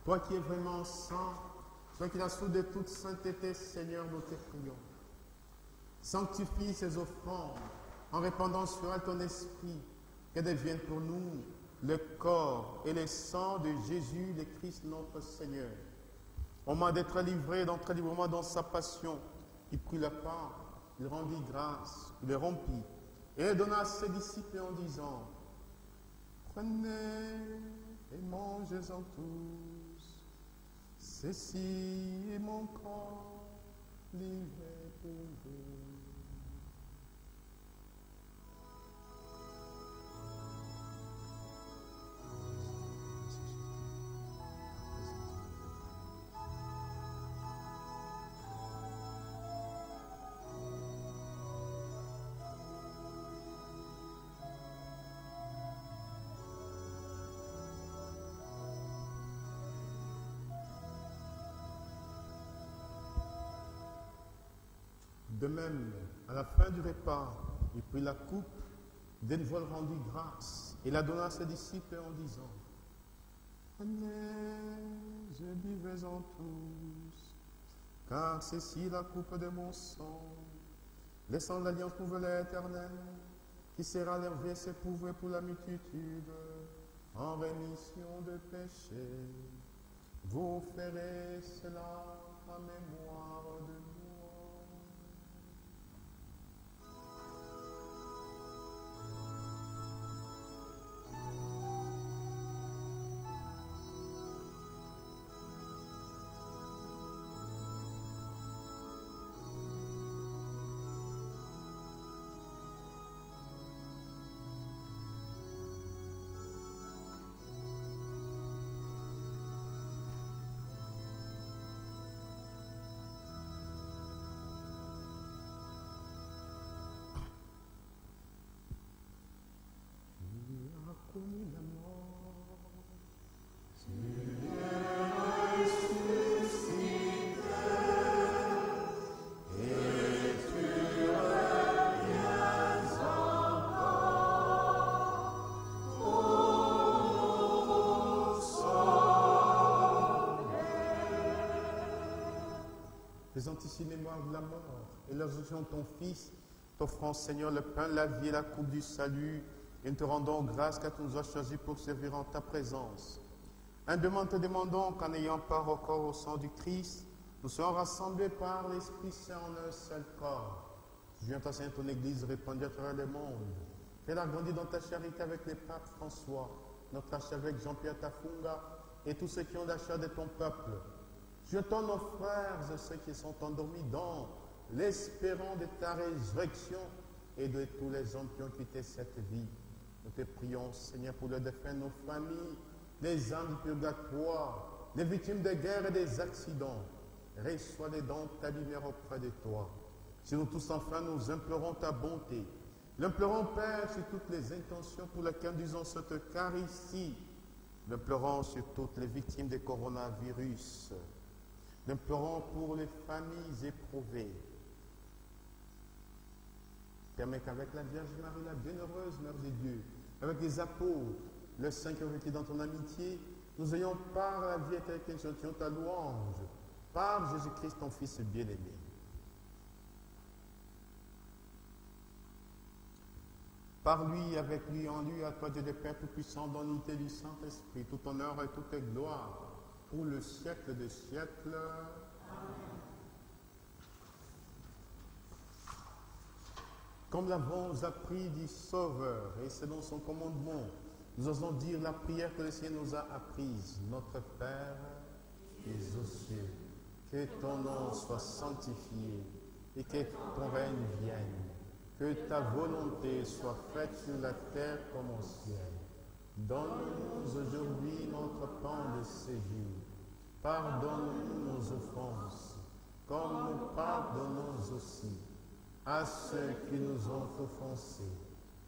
Toi qui es vraiment saint, toi qui as soudé toute sainteté, Seigneur, nous te prions. Sanctifie ces offrandes en répandant sur elles ton esprit, qu'elles deviennent pour nous le corps et le sang de Jésus, le Christ, notre Seigneur. Au moment d'être livré, d'entrer librement dans sa passion, il prit le pain, il rendit grâce, il le rompit et le donna à ses disciples en disant: prenez et mangez-en tous, ceci est mon corps livré pour vous. De même, à la fin du repas, il prit la coupe, d'une voix rendit grâce, et la donna à ses disciples en disant, prenez et buvez-en tous, car ceci la coupe de mon sang, le sang de l'alliance nouvelle et éternelle, qui sera levé et s'éprouvé pour la multitude, en rémission de péchés. Vous ferez cela en mémoire de moi. Connu la mort, faisant ici mémoire de la mort, et leur résurrection de ton Fils, t'offrant, Seigneur, le pain, la vie et la coupe du salut, et nous te rendons grâce car tu nous as choisis pour servir en ta présence. Humblement te demandons qu'en ayant part au corps au sang du Christ, nous soyons rassemblés par l'Esprit Saint en un seul corps. Tu viens t'enseigner ton Église répandue à travers le monde. Fais-la grandir dans ta charité avec les papes François, notre archevêque Jean-Pierre Tafunga et tous ceux qui ont la chair de ton peuple. Jetons nos frères et ceux qui sont endormis dans l'espérance de ta résurrection et de tous les hommes qui ont quitté cette vie. Nous te prions, Seigneur, pour le défunt de nos familles, les âmes du purgatoire, les victimes des guerres et des accidents. Reçois-les dans ta lumière auprès de toi. Si nous tous, enfin, nous implorons ta bonté, l'implorons, Père, sur toutes les intentions pour lesquelles nous disons cette Eucharistie, l'implorons sur toutes les victimes des coronavirus, l'implorons pour les familles éprouvées. Permets qu'avec la Vierge Marie, la bienheureuse Mère de Dieu, avec les apôtres, les saints qui ont été dans ton amitié, nous ayons part à la vie éternelle que nous chantions ta louange, par Jésus-Christ, ton Fils bien-aimé. Par lui, avec lui, en lui, à toi, Dieu le Père Tout-Puissant, dans l'unité du Saint-Esprit, tout honneur et toute gloire, pour le siècle des siècles. Amen. Comme l'avons appris du Sauveur, et selon son commandement, nous osons dire la prière que le Seigneur nous a apprise. Notre Père, qui es aux cieux, que ton nom soit sanctifié, et que ton règne vienne. Que ta volonté soit faite sur la terre comme au ciel. Donne-nous aujourd'hui notre pain de ce jour. Pardonne-nous nos offenses, comme nous pardonnons aussi à ceux qui nous ont offensés.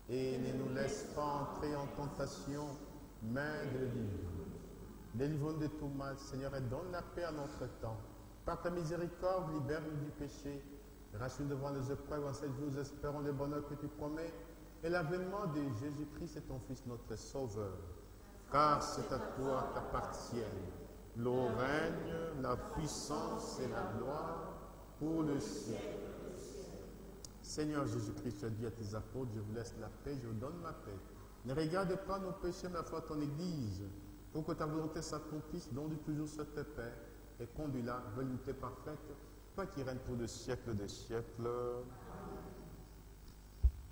Et ne nous laisse pas entrer en tentation, mais délivre-nous. Délivre-nous de tout mal, Seigneur, et donne la paix à notre temps. Par ta miséricorde, libère-nous du péché. Rassure devant les épreuves, en cette vie, nous espérons le bonheur que tu promets et l'avènement de Jésus-Christ et ton Fils, notre Sauveur. Car c'est à toi qu'appartiennent le règne, la puissance et la gloire pour le siècle. Seigneur Jésus-Christ, tu as dit à tes apôtres, je vous laisse la paix, je vous donne ma paix. Ne regarde pas nos péchés, mais foi ton Église, pour que ta volonté s'accomplisse, donne toujours cette paix et conduis-la, volonté parfaite, toi qui règnes pour le siècle des siècles.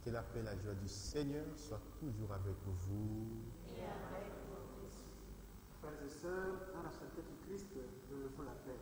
Que la paix et la joie du Seigneur soient toujours avec vous. Et avec votre esprit. Frères et sœurs, dans la sainteté du Christ, nous nous faisons la paix.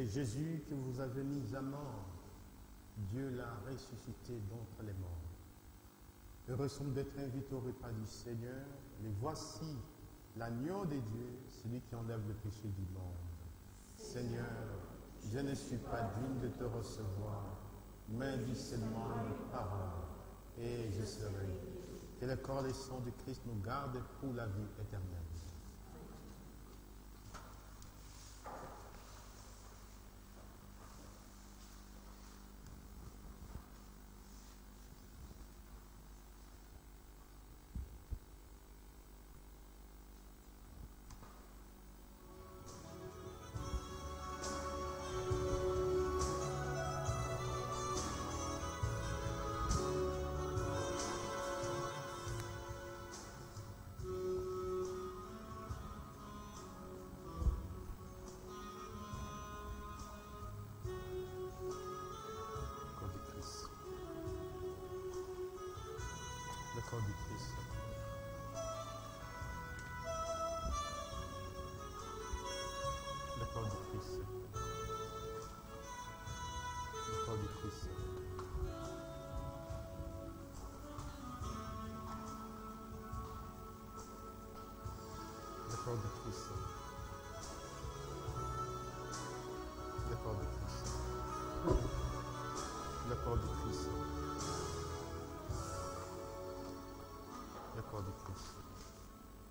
Jésus que vous avez mis à mort, Dieu l'a ressuscité d'entre les morts. Heureux sommes d'être invités au repas du Seigneur. Et voici l'agneau de Dieu, celui qui enlève le péché du monde. Seigneur, je ne suis pas digne de te recevoir, mais dis seulement une parole, et je serai. Que le corps et le sang de Christ nous garde pour la vie éternelle. Le corps du Christ. Le corps du Christ. Le corps du Christ. Le corps du Christ. Le corps du Christ. Le corps du Christ. Le corps du Christ. Le corps du Christ. Le corps du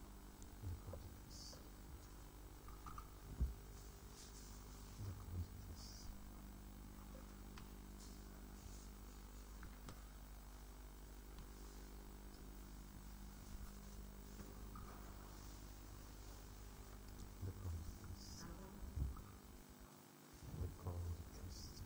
Christ. Le corps du Christ. Le corps du Christ. Le corps du Christ.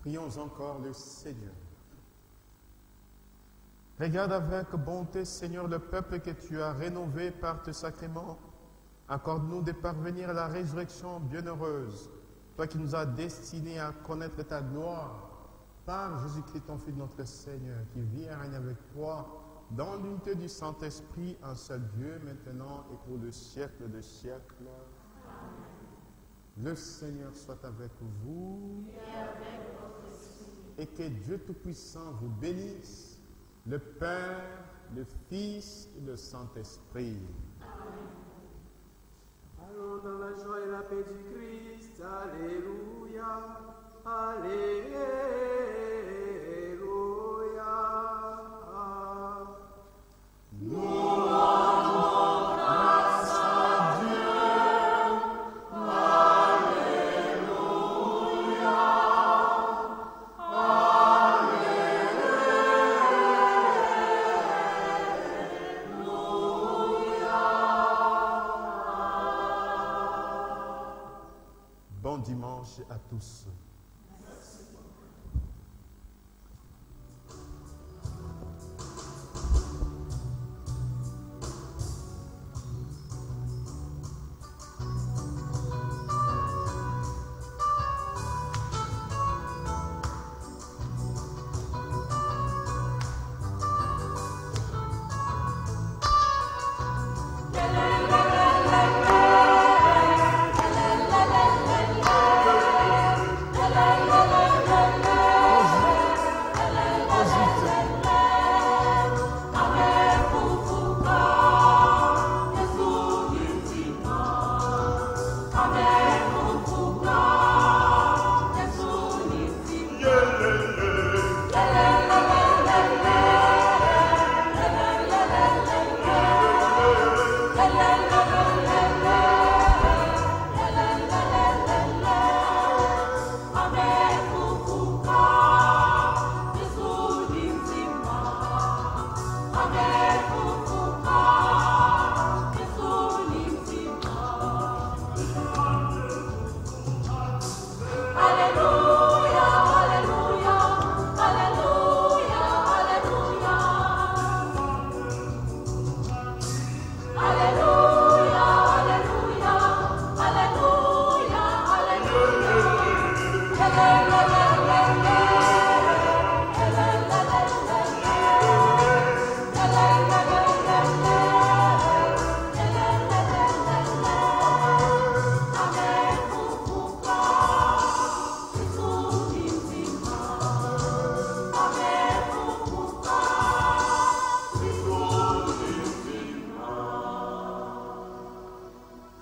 Prions encore le Seigneur. Regarde avec bonté, Seigneur, le peuple que tu as rénové par tes sacrements. Accorde-nous de parvenir à la résurrection bienheureuse, toi qui nous as destinés à connaître ta gloire, par Jésus-Christ, ton Fils, notre Seigneur, qui vit et règne avec toi, dans l'unité du Saint-Esprit, un seul Dieu, maintenant et pour le siècle des siècles. Le Seigneur soit avec vous et que Dieu Tout-Puissant vous bénisse, le Père, le Fils et le Saint-Esprit. Allons dans la joie et la paix du Christ. Alléluia. Alléluia. Bon dimanche à tous.